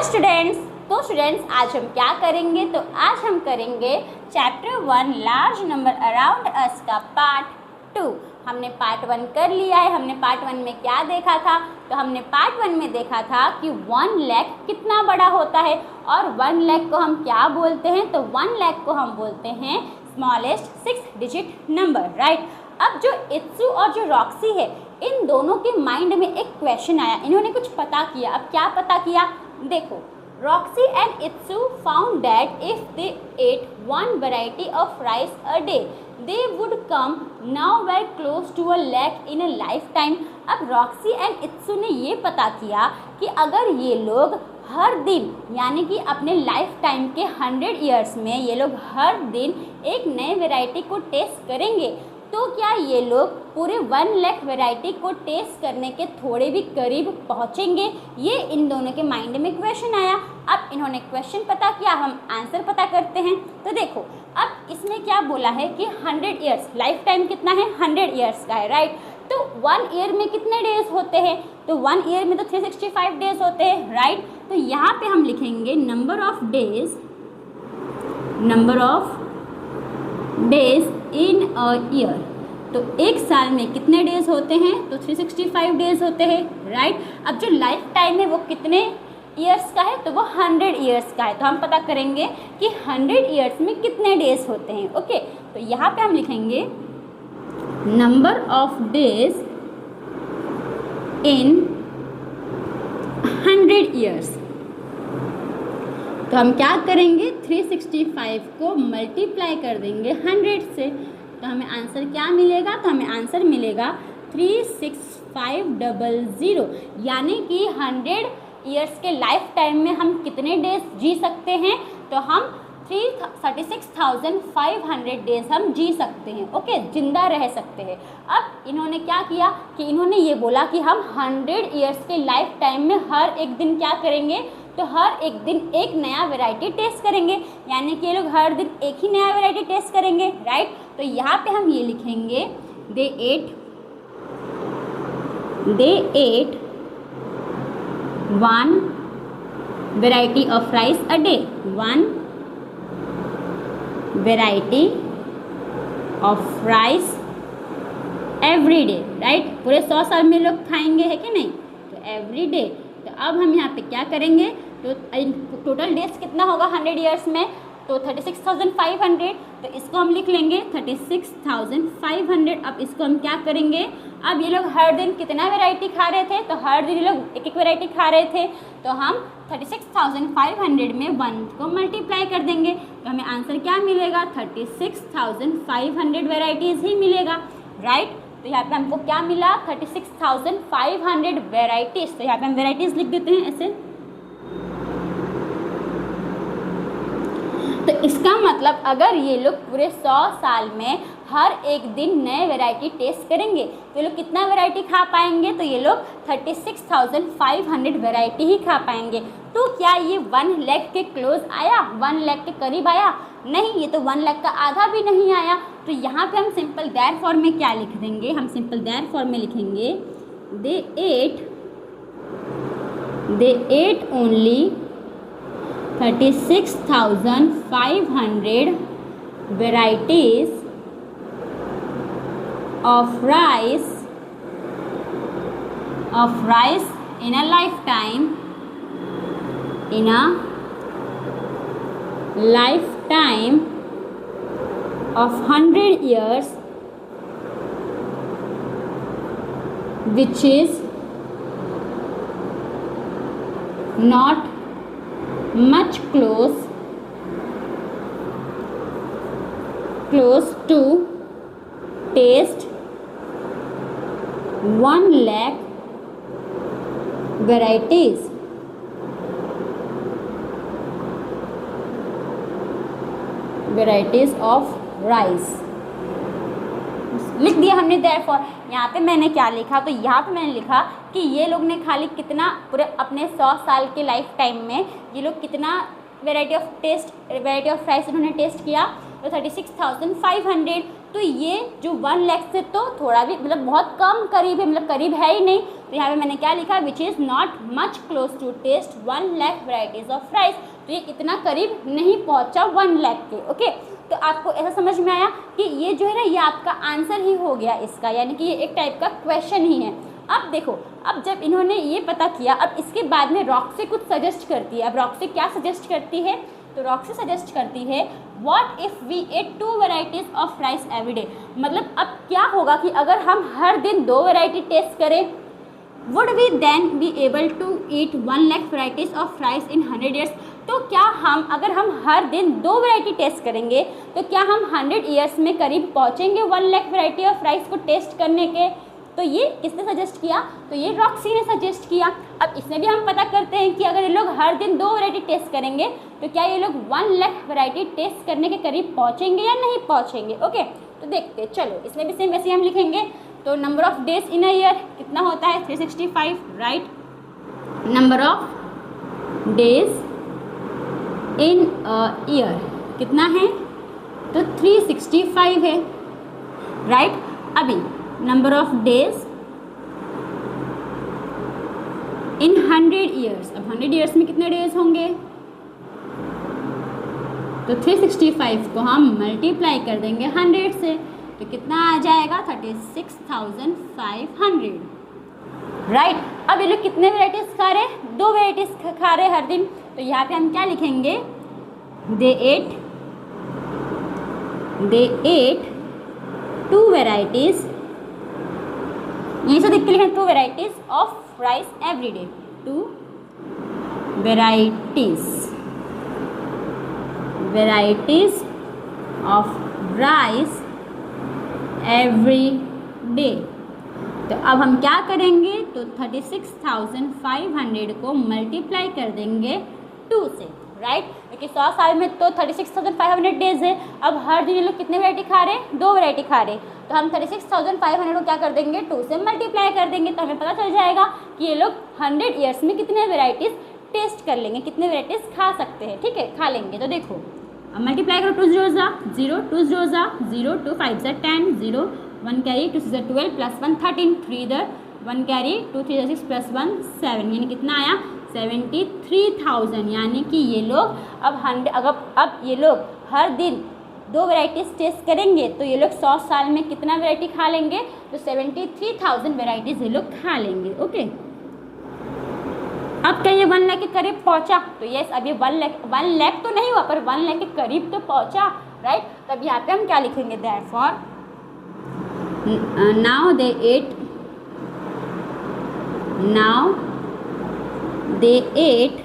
Students, आज हम क्या करेंगे? तो आज हम करेंगे chapter 1 large number around us का पार्ट 2। हमने पार्ट 1 कर लिया है। हमने पार्ट 1 में क्या देखा था? तो हमने पार्ट 1 में देखा था कि 1 लाख कितना बड़ा होता है और 1 लाख को हम क्या बोलते हैं? तो 1 लाख को हम बोलते हैं स्मॉलेस्ट 6 डिजिट नंबर, राइट। अब जो इत्सु और जो रॉक्सी है, इन दोनों के माइंड में एक क्वेश्चन आया। इन्होंने कुछ पता किया। अब क्या पता किया? देखो, Roxy and Itsu found that if they ate one variety of rice a day, they would come nowhere close to a lakh in a lifetime. अब Roxy and Itsu ने ये पता किया कि अगर ये लोग हर दिन यानी कि अपने लाइफ टाइम के 100 ईयर्स में ये लोग हर दिन एक नए वैरायटी को टेस्ट करेंगे तो क्या ये लोग पूरे 1 लाख वैरायटी को टेस्ट करने के थोड़े भी करीब पहुंचेंगे? ये इन दोनों के माइंड में क्वेश्चन आया। अब इन्होंने क्वेश्चन पता किया, हम आंसर पता करते हैं। तो देखो, अब इसमें क्या बोला है कि 100 ईयर्स, लाइफ टाइम कितना है? 100 ईयर्स का है, राइट। तो 1 ईयर में कितने डेज होते हैं? तो 1 ईयर में तो 365 डेज होते हैं, राइट। तो यहाँ पे हम लिखेंगे number of days in a year. तो एक साल में कितने डेज होते हैं? तो 365 डेज होते हैं, राइट। अब जो लाइफ टाइम है वो कितने ईयर्स का है? तो वो 100 ईयर्स का है। तो हम पता करेंगे कि 100 ईयर्स में कितने डेज होते हैं, ओके। तो यहाँ पे हम लिखेंगे number of days in 100 years. तो हम क्या करेंगे? 365 को मल्टीप्लाई कर देंगे 100 से। तो हमें आंसर क्या मिलेगा? तो हमें आंसर मिलेगा 36500, यानी कि 100 ईयर्स के लाइफ टाइम में हम कितने डेज जी सकते हैं? तो हम 36,500 डेज हम जी सकते हैं, ओके, जिंदा रह सकते हैं। अब इन्होंने क्या किया कि इन्होंने ये बोला कि हम 100 ईयर्स के लाइफ टाइम में हर एक दिन क्या करेंगे? तो हर एक दिन एक नया वैरायटी टेस्ट करेंगे, यानी कि ये लोग हर दिन एक ही नया वैरायटी टेस्ट करेंगे, राइट। तो यहाँ पे हम ये लिखेंगे they eat 1 variety of rice a day, 1 variety of rice every day, right. पूरे 100 साल में लोग खाएंगे, है कि नहीं? तो एवरी डे। तो अब हम यहाँ पे क्या करेंगे? तो टोटल डेज कितना होगा 100 ईयर्स में? तो 36,500। तो इसको हम लिख लेंगे 36,500। अब इसको हम क्या करेंगे? अब ये लोग हर दिन कितना वैरायटी खा रहे थे? तो हर दिन ये लोग एक वैरायटी खा रहे थे। तो हम 36,500 में 1 को मल्टीप्लाई कर देंगे। तो हमें आंसर क्या मिलेगा? 36,500 वैरायटीज़ ही मिलेगा, राइट। तो यहाँ पे हमको क्या मिला? 36,500 वेराइटीज़। तो यहाँ पे हम वेराइटीज़ लिख देते हैं ऐसे। तो इसका मतलब अगर ये लोग पूरे 100 साल में हर एक दिन नए वैरायटी टेस्ट करेंगे तो ये लोग कितना वैरायटी खा पाएंगे? तो ये लोग 36,500 वैरायटी ही खा पाएंगे। तो क्या ये 1 लाख के क्लोज आया? 1 लाख के करीब आया? नहीं, ये तो 1 लाख का आधा भी नहीं आया। तो यहाँ पे हम सिंपल देयर फॉर्म में क्या लिख देंगे? हम सिंपल देयर फॉर्म में लिखेंगे they eight only 36,500 varieties of rice in a lifetime of 100 years, which is not much close to taste 1 lakh varieties of rice। लिख दिया हमने therefore। यहाँ पे मैंने क्या लिखा? तो यहाँ पे मैंने लिखा कि ये लोग ने खाली कितना पूरे अपने 100 साल के लाइफ टाइम में ये लोग कितना वैरायटी ऑफ राइस इन्होंने टेस्ट किया? तो 36,500। तो ये जो 1 लाख से तो थोड़ा भी मतलब बहुत कम करीब है, मतलब करीब है ही नहीं। तो यहाँ पे मैंने क्या लिखा, which is not much close to taste 1 lakh varieties of rice. तो ये इतना करीब नहीं पहुँचा 1 लाख के। ओके, तो आपको ऐसा समझ में आया कि ये जो है ना, ये आपका आंसर ही हो गया इसका, यानी कि ये एक टाइप का क्वेश्चन ही है। अब देखो, अब जब इन्होंने ये पता किया, अब इसके बाद में रॉक्सी कुछ सजेस्ट करती है। अब रॉक्सी क्या सजेस्ट करती है, तो रॉक्सी सजेस्ट करती है what if we ate 2 varieties of rice every day. मतलब अब क्या होगा कि अगर हम हर दिन 2 वैरायटी टेस्ट करें, would we then be able to eat 1 lakh varieties of rice in 100 years. तो क्या हम, अगर हम हर दिन 2 वैरायटी टेस्ट करेंगे, तो क्या हम 100 ईयर्स में करीब पहुँचेंगे 1 लाख वैरायटी ऑफ राइस को टेस्ट करने के। तो ये किसने सजेस्ट किया, तो ये रॉक्सी ने सजेस्ट किया। अब इसमें भी हम पता करते हैं कि अगर ये लोग हर दिन 2 वैरायटी टेस्ट करेंगे, तो क्या ये लोग 1 लाख वैरायटी टेस्ट करने के करीब पहुँचेंगे या नहीं पहुँचेंगे। ओके, तो देखते चलो, इसमें भी सेम वैसे हम लिखेंगे। तो number of days in a year कितना होता है, 365, right. Number of days in a year कितना है, तो 365 है, राइट। अभी number of days in 100 years, अब 100 ईयर्स में कितने डेज होंगे, तो 365 को हम मल्टीप्लाई कर देंगे 100 से, तो कितना आ जाएगा, 36,500, राइट। अब ये लोग कितने वेराइटीज़ खा रहे, 2 वेराइटीज़ खा रहे हर दिन। तो यहाँ पे हम क्या लिखेंगे, दे एट 2 वेराइटीज़, यहीं से देख के लिखें 2 varieties of rice every day, 2 varieties of rice every day. तो अब हम क्या करेंगे, तो 36,500 को मल्टीप्लाई कर देंगे 2 से, राइट। क्योंकि 100 साल में तो 36,500 डेज है। अब हर दिन ये लोग कितने वैरायटी खा रहे हैं, 2 वैरायटी खा रहे हैं। तो हम 36,500 को क्या कर देंगे, 2 से मल्टीप्लाई कर देंगे, तो हमें पता चल जाएगा कि ये लोग 100 ईयर्स में कितने वेराइटीज़ टेस्ट कर लेंगे, कितने वेराइटीज़ खा सकते हैं, ठीक है, खा लेंगे। तो देखो, अब मल्टीप्लाई करो, 2 0 0, 2 0 0, 2 5 10, 0 1 कैरी, 2 6 12 प्लस 1 13, 3 इधर 1 कैरी, 2 3 6 प्लस 1 7, यानी कितना आया, 73,000। यानी कि ये लोग अब ये लोग हर दिन 2 वेराइटीज़ टेस्ट करेंगे, तो ये लोग 100 साल में कितना वेराइटी खा लेंगे, तो 73,000 वेराइटीज़ ये लोग खा लेंगे। ओके, अब क्या ये 1 लाख के करीब पहुंचा, तो यस, अब ये 1 लाख तो नहीं हुआ, पर 1 लाख के करीब तो पहुंचा, राइट। तब यहाँ पे हम क्या लिखेंगे, therefore now they ate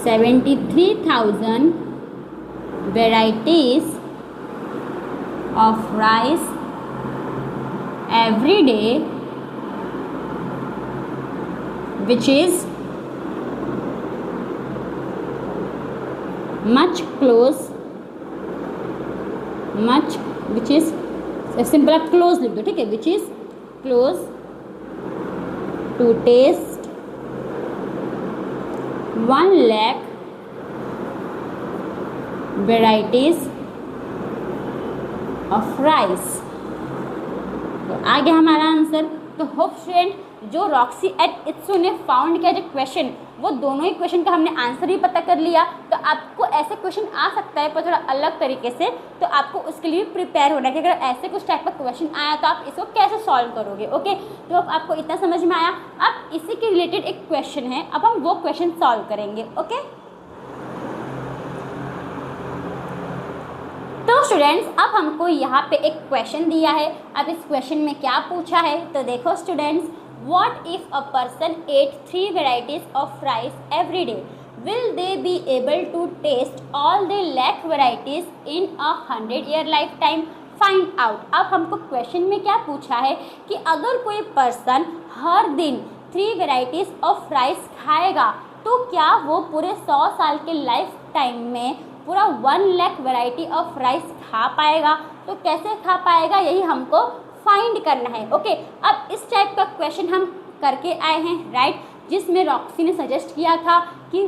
73,000 varieties of rice every day, which is which is simple आप क्लोज लिख दो, ठीक है, which is close to taste 1 lakh varieties of rice. तो आ गया हमारा आंसर। तो होप स्टूडेंट, जो रॉक्सी एट इट्सू ने फाउंड किया जो क्वेश्चन, वो दोनों ही क्वेश्चन का हमने आंसर भी पता कर लिया। तो आपको ऐसे क्वेश्चन आ सकता है पर थोड़ा अलग तरीके से, तो आपको उसके लिए प्रिपेयर होना है कि अगर ऐसे कुछ टाइप का क्वेश्चन आया तो आप इसको कैसे सॉल्व करोगे। ओके, तो अब आपको इतना समझ में आया। अब इसी के रिलेटेड एक क्वेश्चन है, अब हम वो क्वेश्चन सॉल्व करेंगे। ओके, तो स्टूडेंट्स, अब हमको यहाँ पे एक क्वेश्चन दिया है। अब इस क्वेश्चन में क्या पूछा है, तो देखो students, What if a person ate 3 varieties of rice every day? Will they be able to taste all the lakh varieties in a 100-year lifetime? Find out. अब हमको क्वेश्चन में क्या पूछा है कि अगर कोई पर्सन हर दिन 3 varieties of rice खाएगा तो क्या वो पूरे 100 साल के लाइफ टाइम में पूरा 1 लाख वैरायटी ऑफ राइस खा पाएगा? तो कैसे खा पाएगा, यही हमको फाइंड करना है। ओके, अब इस टाइप का क्वेश्चन हम करके आए हैं, राइट। जिसमें रॉक्सी ने सजेस्ट किया था कि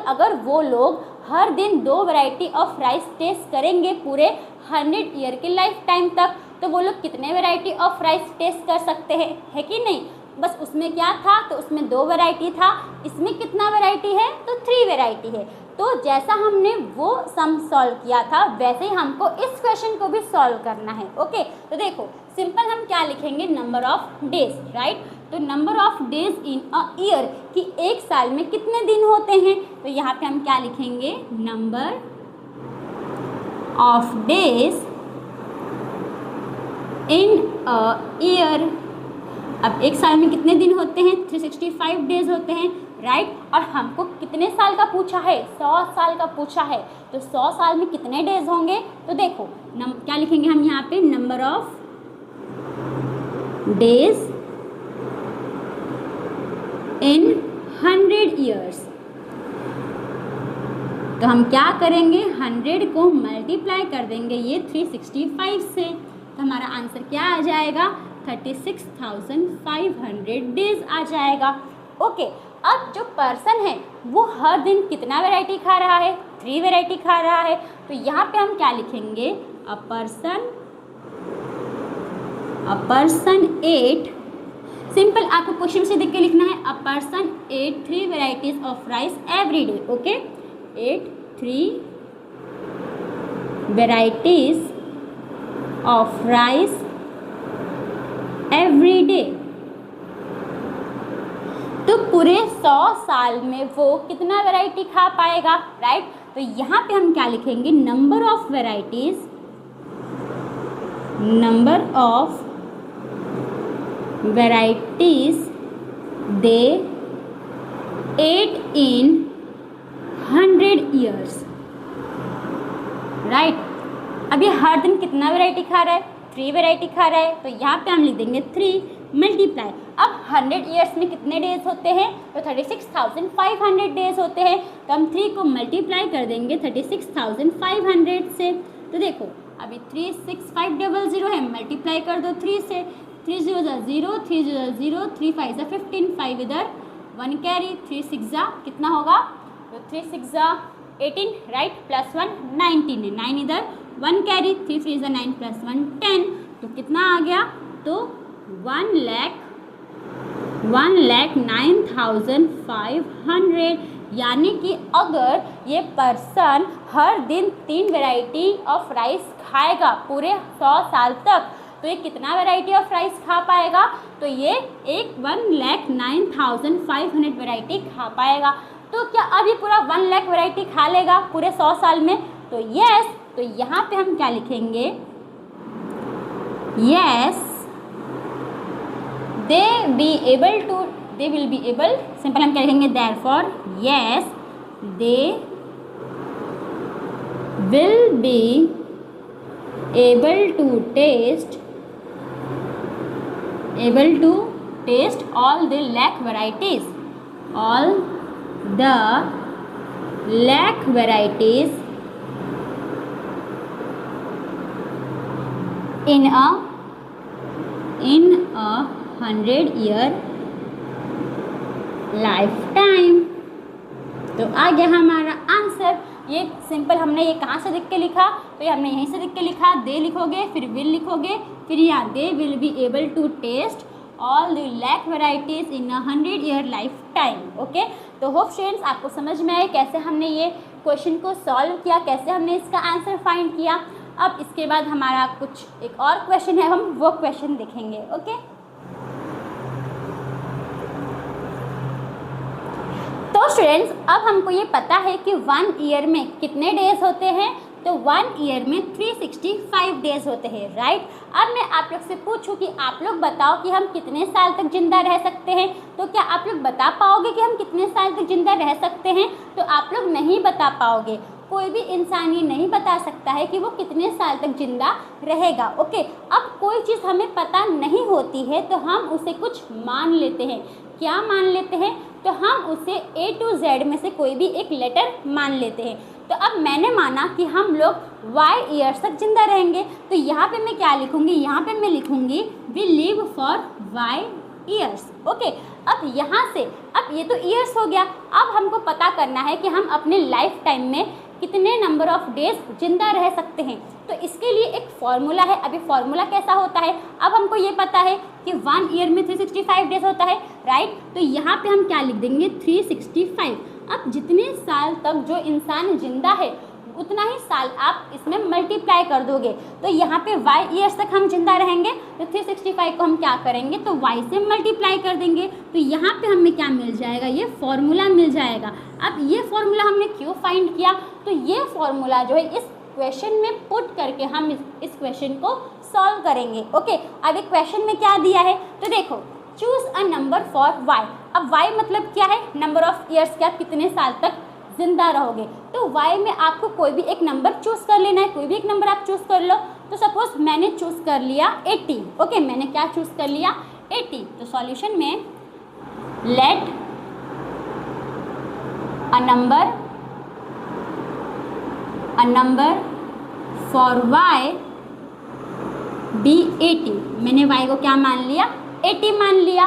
अगर वो लोग हर दिन 2 वैरायटी ऑफ राइस टेस्ट करेंगे पूरे 100 ईयर के लाइफ टाइम तक, तो वो लोग कितने वैरायटी ऑफ राइस टेस्ट कर सकते हैं, है कि नहीं। बस उसमें क्या था, तो उसमें 2 वैरायटी था, इसमें कितना वैरायटी है, तो 3 वैरायटी है। तो जैसा हमने वो सम सॉल्व किया था वैसे ही हमको इस क्वेश्चन को भी सॉल्व करना है। ओके, तो देखो सिंपल हम क्या लिखेंगे, नंबर ऑफ डेज, राइट। तो number of days in a year कि एक साल में कितने दिन होते हैं, तो यहाँ पे हम क्या लिखेंगे, number of days in a year. अब एक साल में कितने दिन होते हैं, 365 डेज होते हैं, राइट। और हमको कितने साल का पूछा है, 100 साल का पूछा है, तो 100 साल में कितने डेज होंगे, तो देखो क्या लिखेंगे हम यहाँ पे, number of days in 100 years. तो हम क्या करेंगे, 100 को मल्टीप्लाई कर देंगे ये 365 से, तो हमारा आंसर क्या आ जाएगा, 36,500 डेज आ जाएगा। ओके, अब जो पर्सन है वो हर दिन कितना वैरायटी खा रहा है, 3 वैरायटी खा रहा है, तो यहाँ पे हम क्या लिखेंगे, अ पर्सन 8, सिंपल आपको क्वेश्चन से देख के लिखना है, a person 8 3 varieties of rice every day. Okay, 8 3 varieties of rice every day. तो पूरे 100 साल में वो कितना वैरायटी खा पाएगा, राइट। तो यहाँ पे हम क्या लिखेंगे, number of varieties they ate in 100 years, right. अब ये हर दिन कितना वैरायटी खा रहा है, 3 वैरायटी खा रहा है, तो यहाँ पे हम लिख देंगे 3 मल्टीप्लाई। अब 100 ईयर्स में कितने डेज होते हैं, तो 36,500 डेज होते हैं, तो हम 3 को मल्टीप्लाई कर देंगे 36,500 से। तो देखो अभी 36500 है, मल्टीप्लाई कर दो 3 से, 3 0 0, 3 0 0, 3 5 15, 5 इधर 1 कैरी, 3 6 कितना होगा, तो 3 6 18, राइट, प्लस 1 19 है, 9 इधर 1 कैरी, 3 3 9 प्लस 1 10, तो कितना आ गया, तो 1,09,500। यानी कि अगर ये पर्सन हर दिन 3 वैरायटी ऑफ राइस खाएगा पूरे 100 साल तक, तो ये कितना वैरायटी ऑफ राइस खा पाएगा, तो ये 1,09,500 वैरायटी खा पाएगा। तो क्या अब ये पूरा 1 लाख वैरायटी खा लेगा पूरे 100 साल में, तो यस। तो यहाँ पे हम क्या लिखेंगे, yes they will be able, simple हम क्या लिखेंगे, therefore yes they will B able to taste all the lakh varieties in a 100-year lifetime। तो आ गया हमारा आंसर। ये सिंपल हमने ये कहाँ से देख के लिखा, तो ये हमने यहीं से देख के लिखा, दे लिखोगे फिर विल लिखोगे, फिर यहाँ they will be able to taste all the lakh varieties in 100-year life time. Okay, तो होप स्टूडेंट्स आपको समझ में आए कैसे हमने ये क्वेश्चन को सॉल्व किया, कैसे हमने इसका आंसर फाइंड किया। अब इसके बाद हमारा कुछ एक और क्वेश्चन है, हम वो क्वेश्चन देखेंगे। ओके, तो स्टूडेंट्स अब हमको ये पता है कि 1 ईयर में कितने डेज होते हैं, तो 1 ईयर में 365 डेज होते हैं, राइट। अब मैं आप लोग से पूछूं कि आप लोग बताओ कि हम कितने साल तक जिंदा रह सकते हैं, तो क्या आप लोग बता पाओगे कि हम कितने साल तक जिंदा रह सकते हैं, तो आप लोग नहीं बता पाओगे। कोई भी इंसान ये नहीं बता सकता है कि वो कितने साल तक जिंदा रहेगा। ओके, अब कोई चीज़ हमें पता नहीं होती है तो हम उसे कुछ मान लेते हैं। क्या मान लेते हैं, तो हम उसे A to Z में से कोई भी एक लेटर मान लेते हैं। तो अब मैंने माना कि हम लोग Y ईयर्स तक जिंदा रहेंगे, तो यहाँ पे मैं क्या लिखूँगी, यहाँ पे मैं लिखूँगी we live for Y years. Okay, अब यहाँ से, अब ये तो ईयर्स हो गया, अब हमको पता करना है कि हम अपने लाइफ टाइम में कितने नंबर ऑफ डेज जिंदा रह सकते हैं। तो इसके लिए एक फॉर्मूला है। अभी फॉर्मूला कैसा होता है, अब हमको ये पता है कि 1 ईयर में 365 डेज होता है, राइट। तो यहाँ पे हम क्या लिख देंगे, 365। अब जितने साल तक जो इंसान जिंदा है उतना ही साल आप इसमें मल्टीप्लाई कर दोगे। तो यहाँ पे y ईयर्स तक हम जिंदा रहेंगे, तो 365 को हम क्या करेंगे, तो y से मल्टीप्लाई कर देंगे। तो यहाँ पे हमें क्या मिल जाएगा, ये फॉर्मूला मिल जाएगा। अब ये फॉर्मूला हमने क्यों फाइंड किया, तो ये फॉर्मूला जो है इस क्वेश्चन में पुट करके हम इस क्वेश्चन को सॉल्व करेंगे। ओके, अब एक क्वेश्चन में क्या दिया है, तो देखो choose a number for y। अब y मतलब क्या है, नंबर ऑफ ईयर्स के आप कितने साल तक जिंदा रहोगे। तो y में आपको कोई भी एक नंबर चूज कर लेना है, कोई भी एक नंबर आप चूज कर लो। तो सपोज मैंने चूज कर लिया 80। ओके, मैंने क्या चूज कर लिया, 80। तो सॉल्यूशन में let a number for y be 80। मैंने y को क्या मान लिया, 80 मान लिया।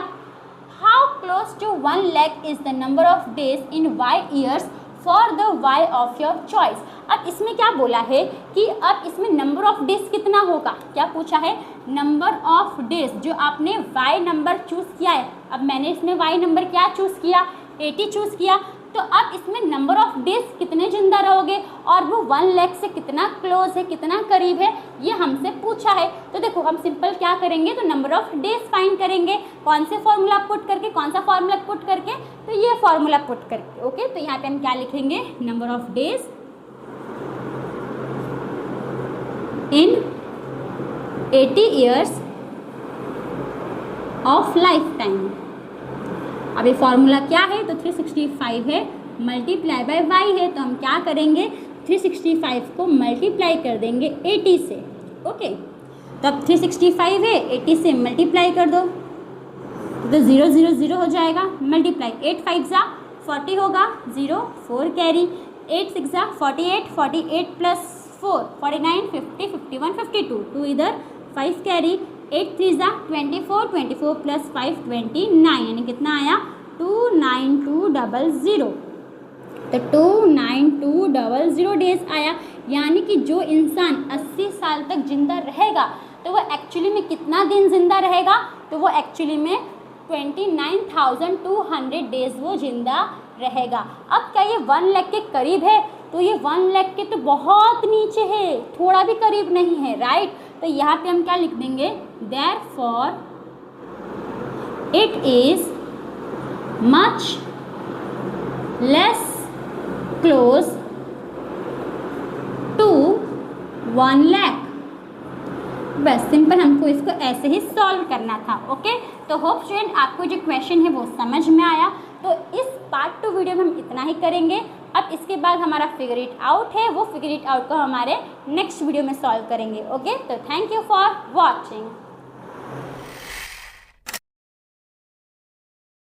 How close to 1 lakh is the number of days in y years for the y of your choice. अब इसमें क्या बोला है कि अब इसमें नंबर ऑफ डेज कितना होगा, क्या पूछा है, नंबर ऑफ डेज जो आपने y नंबर चूज़ किया है। अब मैंने इसमें y नंबर क्या चूज़ किया, 80 चूज़ किया। तो अब इसमें नंबर ऑफ डेज कितने जिंदा रहोगे और वो 1 लाख से कितना क्लोज है, कितना करीब है, ये हमसे पूछा है। तो देखो हम सिंपल क्या करेंगे, तो नंबर ऑफ डेज फाइंड करेंगे। कौन से फॉर्मूला पुट करके, कौन सा फॉर्मूला पुट करके, तो ये फॉर्मूला पुट करके। ओके, तो यहाँ पे हम क्या लिखेंगे, number of days in 80 years of life time. अभी फॉर्मूला क्या है, तो 365 है, मल्टीप्लाई बाय y है। तो हम क्या करेंगे, 365 को मल्टीप्लाई कर देंगे 80 से। ओके, तो अब 365 है, 80 से मल्टीप्लाई कर दो तो 0 0 0 हो जाएगा। मल्टीप्लाई 8 5 जा 40 होगा, 0 4 कैरी, 8 6 जा 48, 48 प्लस 4 49, 50 51 52, 2 इधर 5 कैरी, 8 3 जा 24, 24 प्लस 5 29, यानी कितना आया 29200। तो 29200 डेज आया। यानी कि जो इंसान 80 साल तक जिंदा रहेगा तो वो एक्चुअली में कितना दिन जिंदा रहेगा, तो वो एक्चुअली में 29,200 डेज वो जिंदा रहेगा। अब क्या ये 1 लाख के करीब है, तो ये 1 लाख के तो बहुत नीचे है, थोड़ा भी करीब नहीं है, राइट। तो यहाँ पे हम क्या लिख देंगे, therefore it is much less close to 1 lakh. बस सिंपल हमको इसको ऐसे ही सॉल्व करना था। ओके, तो होप स्टूडेंट आपको जो क्वेश्चन है वो समझ में आया। तो इस पार्ट 2 वीडियो में हम इतना ही करेंगे। अब इसके बाद हमारा फिगर इट आउट है, वो फिगर इट आउट को हमारे नेक्स्ट वीडियो में सॉल्व करेंगे। ओके, तो थैंक यू फॉर वॉचिंग।